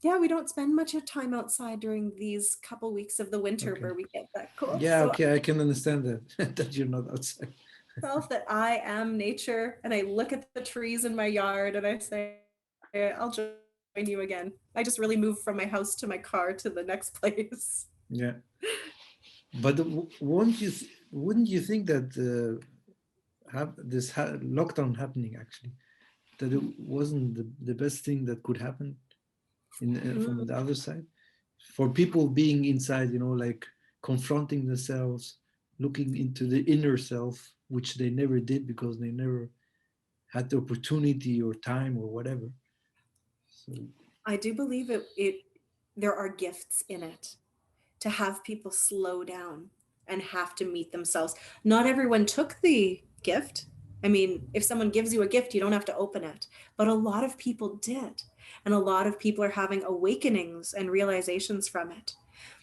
yeah, we don't spend much of time outside during these couple weeks of the winter okay. where we get that cold. Yeah, So, okay, I can understand that, that you're not outside. self that I am nature and I look at the trees in my yard and I say, I'll join you again. I just really moved from my house to my car to the next place. Yeah. But wouldn't you think that lockdown happening actually, that it wasn't the best thing that could happen from the other side, for people being inside, like confronting themselves, looking into the inner self, which they never did because they never had the opportunity or time or whatever. So I do believe there are gifts in it to have people slow down and have to meet themselves. Not everyone took the gift. I mean, if someone gives you a gift, you don't have to open it. But a lot of people did. And a lot of people are having awakenings and realizations from it.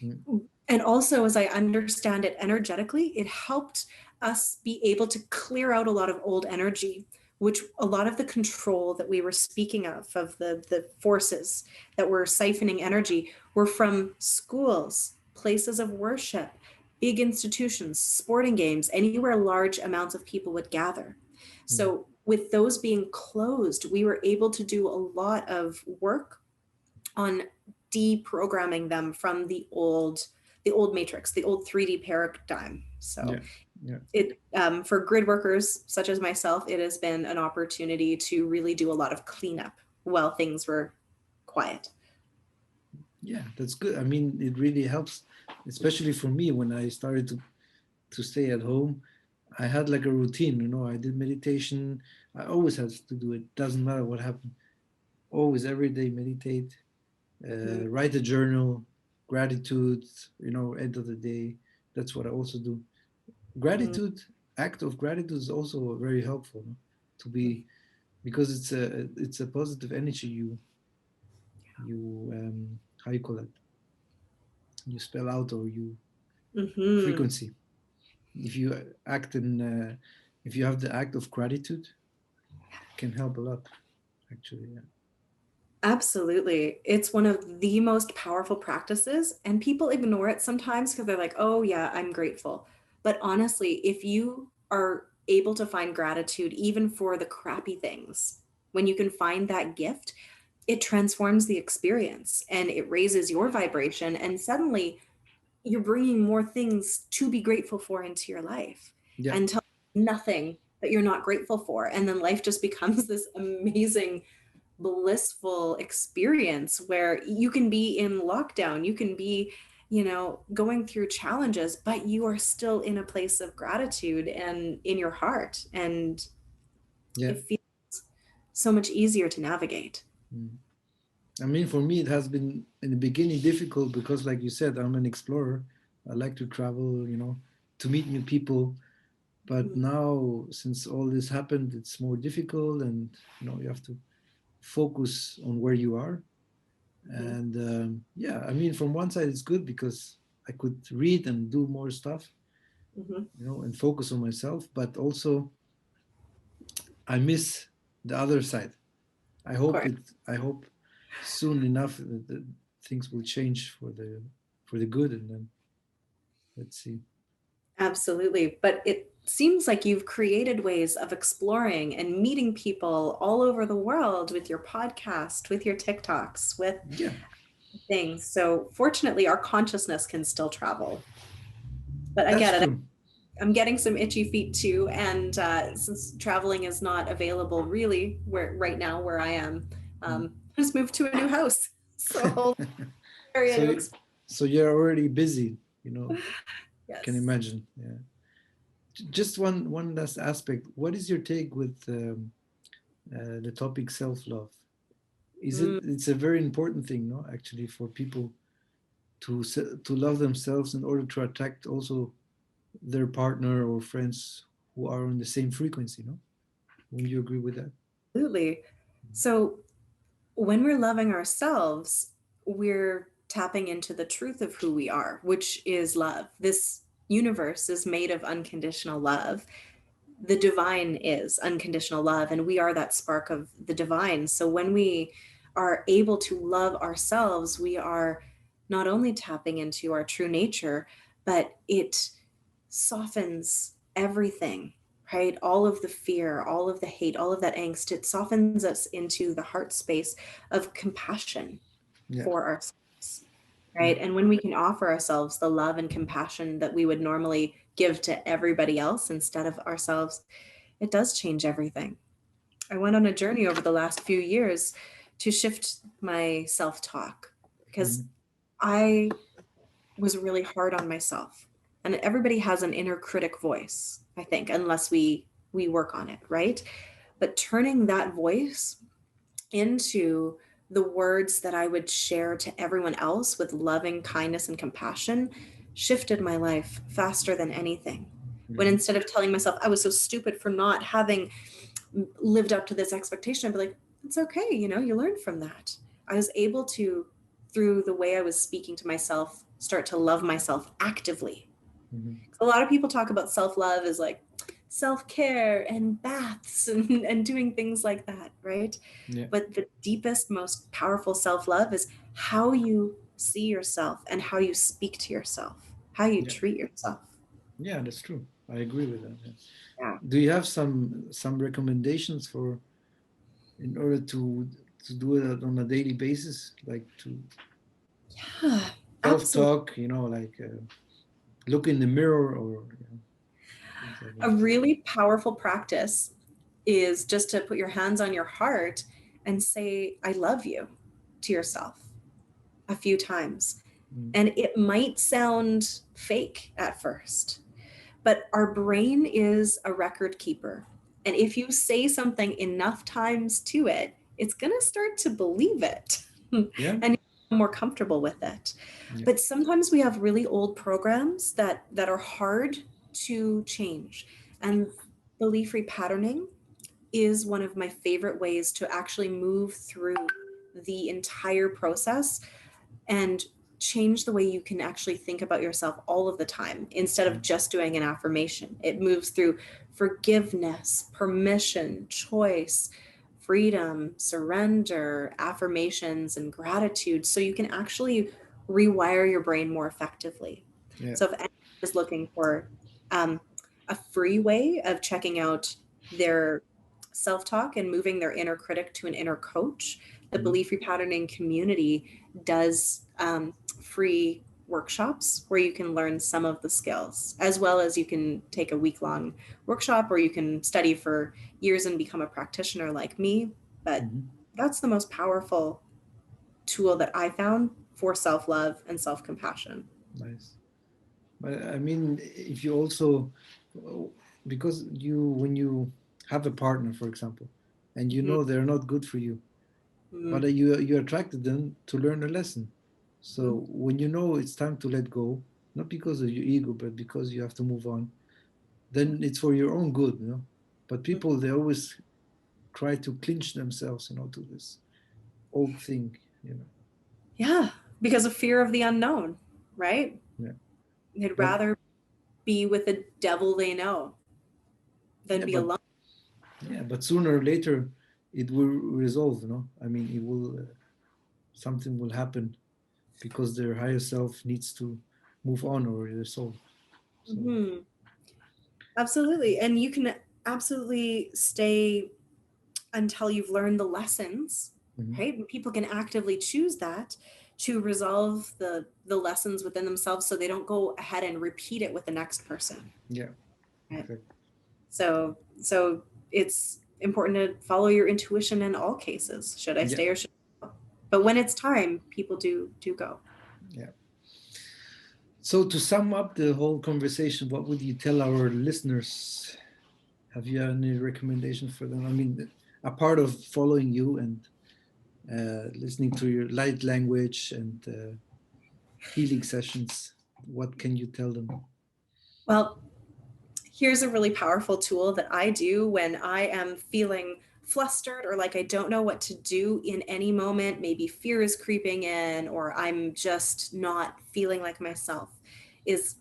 mm, And also, as I understand it energetically, it helped us be able to clear out a lot of old energy, which a lot of the control that we were speaking of the forces that were siphoning energy were from schools, places of worship, big institutions, sporting games, anywhere large amounts of people would gather. mm, So with those being closed, we were able to do a lot of work on deprogramming them from the old matrix, the old 3D paradigm. So yeah, yeah, it for grid workers such as myself, it has been an opportunity to really do a lot of cleanup while things were quiet. yeah, that's good. I mean, it really helps, especially for me when I started to stay at home. I had like a routine, I did meditation. I always had to do it. Doesn't matter what happened. Always, every day, meditate, write a journal, gratitude, end of the day. That's what I also do. Mm-hmm. Gratitude, act of gratitude is also very helpful, no? To be, because it's a positive energy you how you call it, you spell out, or you Mm-hmm. frequency. If you act in if you have the act of gratitude, it can help a lot actually. Yeah. Absolutely. It's one of the most powerful practices, and people ignore it sometimes because they're like, oh, yeah, I'm grateful. But honestly, if you are able to find gratitude even for the crappy things, when you can find that gift, it transforms the experience and it raises your vibration. And suddenly you're bringing more things to be grateful for into your life Yeah. until nothing that you're not grateful for. And then life just becomes this amazing blissful experience where you can be in lockdown, you can be, going through challenges, but you are still in a place of gratitude and in your heart. And Yeah. it feels so much easier to navigate. Mm. I mean, for me, it has been in the beginning difficult because, like you said, I'm an explorer. I like to travel, to meet new people. But now, since all this happened, it's more difficult, and you have to focus on where you are. Mhm. And yeah, I mean, from one side it's good because I could read and do more stuff, Mhm. and focus on myself. But also I miss the other side. I Of hope course. it. I hope soon enough that things will change for the good, and then let's see. Absolutely. But it seems like you've created ways of exploring and meeting people all over the world with your podcast, with your TikToks, with Yeah, things. So fortunately, our consciousness can still travel. But I that's get it. true. I'm getting some itchy feet too. And since traveling is not available really where right now where I am, Mm. I just moved to a new house. So a whole area to so explore. so you're already busy. Can Yes. imagine. Yeah. Just one last aspect. What is your take with the topic self-love? Is it? Mm, It's a very important thing, no? Actually, for people to love themselves in order to attract also their partner or friends who are on the same frequency, no? Wouldn't you agree with that? absolutely. So when we're loving ourselves, we're tapping into the truth of who we are, which is love. This universe is made of unconditional love. The divine is unconditional love, and we are that spark of the divine. So when we are able to love ourselves, we are not only tapping into our true nature, but it softens everything, right? All of the fear, all of the hate, all of that angst, it softens us into the heart space of compassion Yeah. for ourselves, Yeah. right? And when we can offer ourselves the love and compassion that we would normally give to everybody else instead of ourselves, it does change everything. I went on a journey over the last few years to shift my self talk because Mhm. I was really hard on myself. And everybody has an inner critic voice, I think, unless we work on it, right? But turning that voice into the words that I would share to everyone else with loving kindness and compassion shifted my life faster than anything. When Mhm. instead of telling myself I was so stupid for not having lived up to this expectation, I'd be like, it's okay, you learn from that. I was able to, through the way I was speaking to myself, start to love myself actively. Mhm. A lot of people talk about self-love as like self-care and baths and doing things like that, right? Yeah. But the deepest, most powerful self-love is how you see yourself and how you speak to yourself, how you Yeah. treat yourself. Yeah, that's true. I agree with that. Yeah. Yeah. Do you have some recommendations for in order to do it on a daily basis, like to Yeah, absolutely. self-talk, like look in the mirror or things like A that? really powerful practice is just to put your hands on your heart and say, I love you to yourself a few times. Mm. And it might sound fake at first, but our brain is a record keeper. And if you say something enough times to it, it's going to start to believe it Yeah. and you're more comfortable with it. Yeah. But sometimes we have really old programs that are hard to change. And belief repatterning is one of my favorite ways to actually move through the entire process and change the way you can actually think about yourself all of the time instead of Mm. just doing an affirmation. It moves through forgiveness, permission, choice, freedom, surrender, affirmations, and gratitude. So you can actually rewire your brain more effectively. Yeah. So if anyone is looking for um, a free way of checking out their self talk and moving their inner critic to an inner coach, the Mm. belief repatterning community does free workshops where you can learn some of the skills, as well as you can take a week long workshop or you can study for years and become a practitioner like me. But Mhm. that's the most powerful tool that I found for self love and self compassion. Nice. But I mean, if you also, because when you have a partner, for example, and you Mhm. know they're not good for you, but Mhm. you attracted them to learn a lesson. Mhm. So when you know it's time to let go, not because of your ego, but because you have to move on, then it's for your own good. But people, they always try to clinch themselves, to this old thing. Yeah, because of fear of the unknown, right? Yeah. They'd But rather be with the devil they know than yeah, be but alone. yeah, but sooner or later it will resolve, no? I mean, it will something will happen because their higher self needs to move on, or their soul. So Hmm. Absolutely. And you can absolutely stay until you've learned the lessons, mhm. right? And people can actively choose that to resolve the lessons within themselves so they don't go ahead and repeat it with the next person. Yeah, Right. exactly. So it's important to follow your intuition in all cases. Should I Yeah, stay or should I go? But when it's time, people do go. yeah. So to sum up the whole conversation, what would you tell our listeners? Have you any recommendation for them? I mean, a part of following you and listening to your light language and healing sessions, what can you tell them? Well, here's a really powerful tool that I do when I am feeling flustered or like I don't know what to do in any moment. Maybe fear is creeping in, or I'm just not feeling like myself, is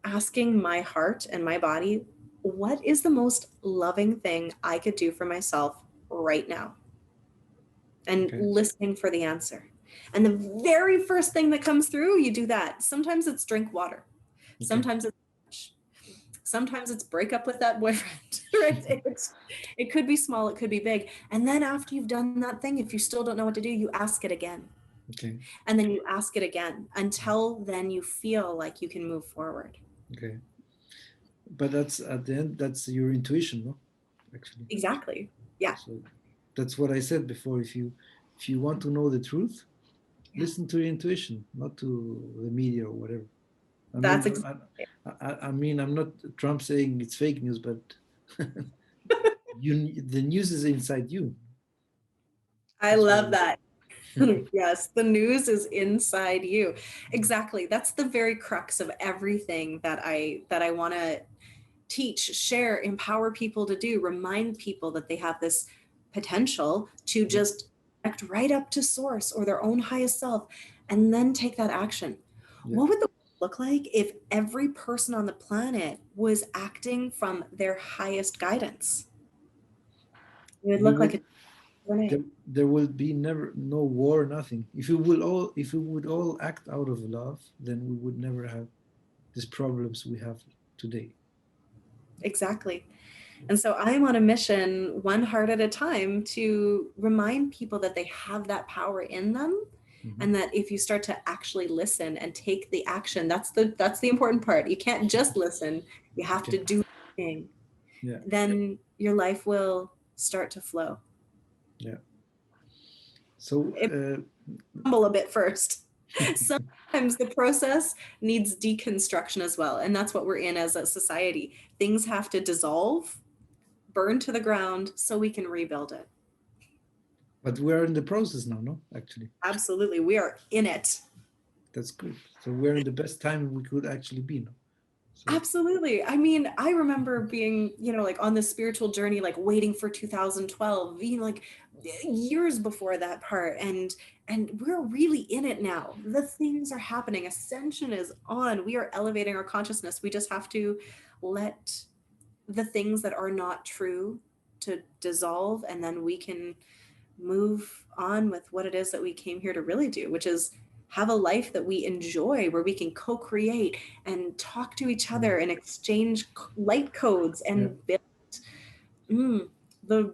asking my heart and my body, what is the most loving thing I could do for myself right now? And Okay. listening for the answer. And the very first thing that comes through, you do that. Sometimes it's drink water. Okay. Sometimes it's sometimes it's break up with that boyfriend. Right? It could be small, it could be big. And then after you've done that thing, if you still don't know what to do, you ask it again. Okay. And then you ask it again until then you feel like you can move forward. Okay. But that's at the end, that's your intuition, no? Actually. Exactly. Yeah. So that's what I said before. If you want to know the truth, Yeah. listen to your intuition, not to the media or whatever. I mean, That's exactly. I mean, I'm not Trump saying it's fake news, but the news is inside you. I That's what love that. Yes, the news is inside you. Exactly. That's the very crux of everything that I want to teach, share, empower people to do, remind people that they have this potential to yeah, just connect right up to source or their own highest self and then take that action. yeah. What would the world look like if every person on the planet was acting from their highest guidance? It would We look like would a different. there will be never no war, nothing. If we would all act out of love, then we would never have these problems we have today. Exactly. And so I'm on a mission, one heart at a time, to remind people that they have that power in them. Mhm. And that if you start to actually listen and take the action, that's the important part. You can't just listen, you have Okay. to do the thing. Yeah. Then your life will start to flow. Yeah. So It humble a bit first. Sometimes the process needs deconstruction as well. And that's what we're in as a society. Things have to dissolve, burn to the ground so we can rebuild it. but we're in the process now, no? Actually, Absolutely. We are in it. that's good. So we're in the best time we could actually be now. So Absolutely. I mean, I remember being, like on this spiritual journey, like waiting for 2012, like years before that part. And we're really in it now. The things are happening. Ascension is on. We are elevating our consciousness. We just have to let the things that are not true to dissolve, and then we can move on with what it is that we came here to really do, which is have a life that we enjoy, where we can co-create and talk to each mm, other and exchange light codes yeah, and build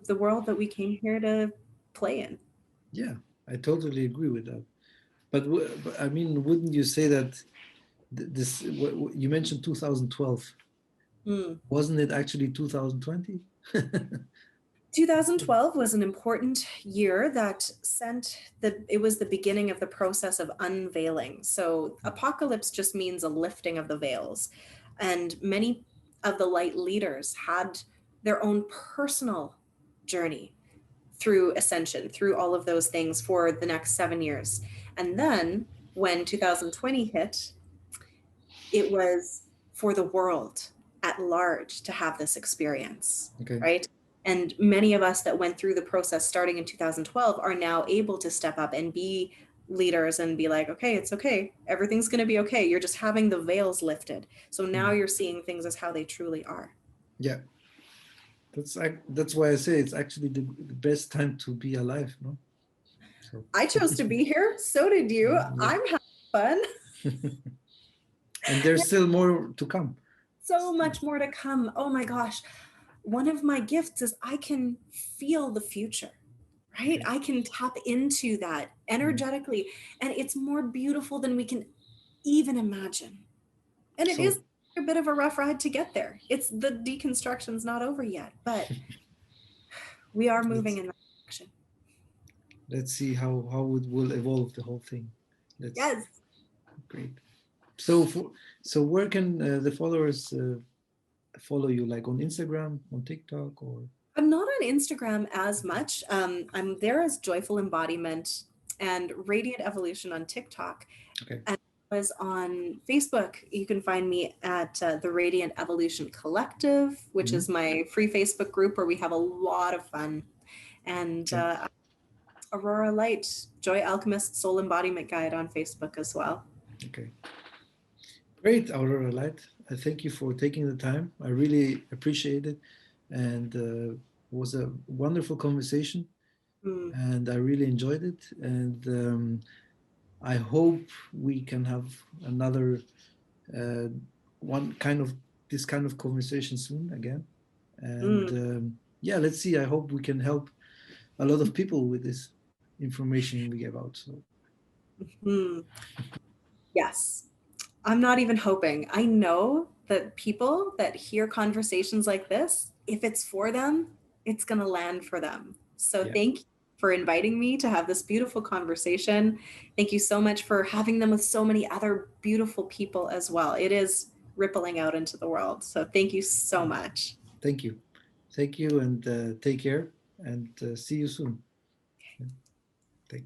the world that we came here to play in. yeah, I totally agree with that. But I mean, wouldn't you say that this you mentioned 2012? Mm. Wasn't it actually 2020? 2012 was an important year that it was the beginning of the process of unveiling. So apocalypse just means a lifting of the veils. And many of the light leaders had their own personal journey through ascension, through all of those things for the next 7 years. And then when 2020 hit, it was for the world at large to have this experience, Okay. right? And many of us that went through the process starting in 2012 are now able to step up and be leaders and be like, okay, it's okay. Everything's going to be okay. You're just having the veils lifted. So now Mm. you're seeing things as how they truly are. Yeah, that's why I say it's actually the best time to be alive, no? So I chose to be here. So did you. yeah. I'm having fun. And there's still more to come. So much more to come. Oh my gosh. One of my gifts is I can feel the future, right? Okay. I can tap into that Mm. energetically, and it's more beautiful than we can even imagine. And it is So a bit of a rough ride to get there. It's the deconstruction's not over yet, but we are moving let's in that direction. let's see how it will evolve the whole thing. Let's Yes. great. So where can the followers follow you? Like on Instagram, on TikTok, or I'm not on Instagram as much. I'm there as Joyful Embodiment and Radiant Evolution on TikTok. okay, And I was on Facebook. You can find me at the Radiant Evolution Collective, which mm-hmm. is my free Facebook group where we have a lot of fun. And Okay, Aurora Light, Joy Alchemist Soul Embodiment Guide on Facebook as well. okay, great, Aurora Light. I thank you for taking the time. I really appreciate it, and it was a wonderful conversation, Mm, and I really enjoyed it. And I hope we can have another uh, one kind of this kind of conversation soon again. And mm, yeah, let's see. I hope we can help a lot of people with this information we give out. So mm. Yes. I'm not even hoping. I know that people that hear conversations like this, if it's for them, it's going to land for them. So yeah, thank you for inviting me to have this beautiful conversation. Thank you so much for having them with so many other beautiful people as well. It is rippling out into the world. So thank you so much. thank you, thank you, and take care, and see you soon. Thank.